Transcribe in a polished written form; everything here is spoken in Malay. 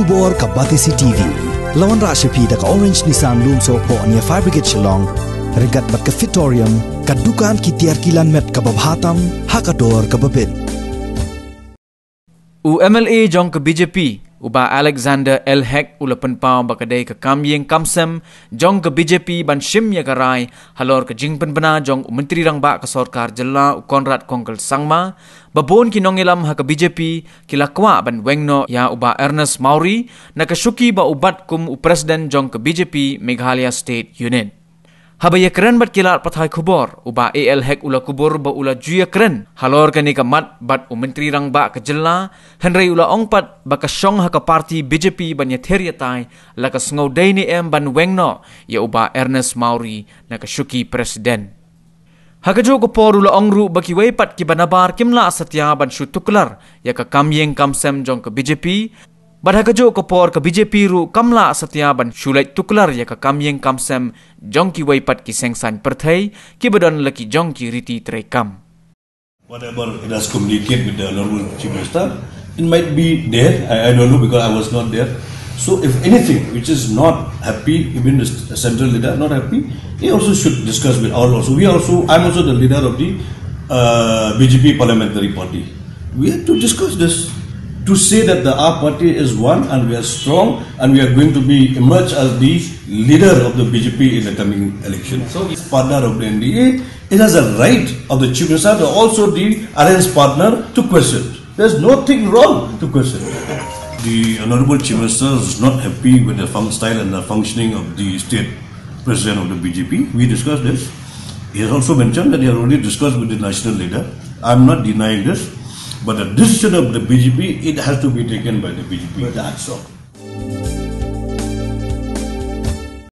Kubor ka Batisi TV. Lawan Rashapi da ka Orange Nissan Lumso po ania Fire Brigade Shillong. Regat bat ka Fitorium, ka dukan ki tiar kilan met ka babhatam, hakador ka babit. MLA jong ke BJP, uba Alexander L. Heck ula penpau bakadai ke Kamyeng Kamsem, jong ke BJP ban shim ya karai, halor ke jingpen bena jong Menteri Rangba ke Sorkar Jela Konrad Kongkel Sangma, babon ki nongilam ha ke BJP, kila kwa ban wengno ya uba Ernest Mauri, na kesyuki ba ubat kum Presiden jong ke BJP Meghalaya State Unit. Habaya keren bat kilat pathai kubor, uba AL Heck ula kubor ba ula juya keren, halor kani ka mat bat Menteri Rangba ke Jela, Henry ula ongpat ba ka syong ha ka parti BJP ban yatheriatai, la ka sngau ni ban wengno, ya uba Ernest Mauri na kesyuki Presiden. Hakajo ko por ula ongru baki weipat ki banabar kimla asatya ban syutuklar ya ka Kamyeng Kamsem jong ke BJP. Bad hakajo ko por ke BJP ru kamla asatya ban syulait tuklar ya ka Kamyeng Kamsem jong ki weipat ki sengsan perthai ki badan laki jong ki riti terekam. Whatever it has communicated with the Honorable Chief Minister, it might be there. I don't know because I was not there. So if anything which is not happy, even the central leader not happy, he also should discuss with all also. I'm also the leader of the BJP parliamentary party. We have to discuss this to say that our party is one and we are strong and we are going to emerge as the leader of the BJP in the coming election. So as partner of the NDA, it has a right of the Chief Minister to also the alliance partner to question. There's nothing wrong to question. The Honorable Chief Minister is not happy with the style and the functioning of the state president of the BJP. We discussed this. He has also mentioned that he has already discussed with the national leader. I'm not denying this, but the decision of the BJP, it has to be taken by the BJP. That's all.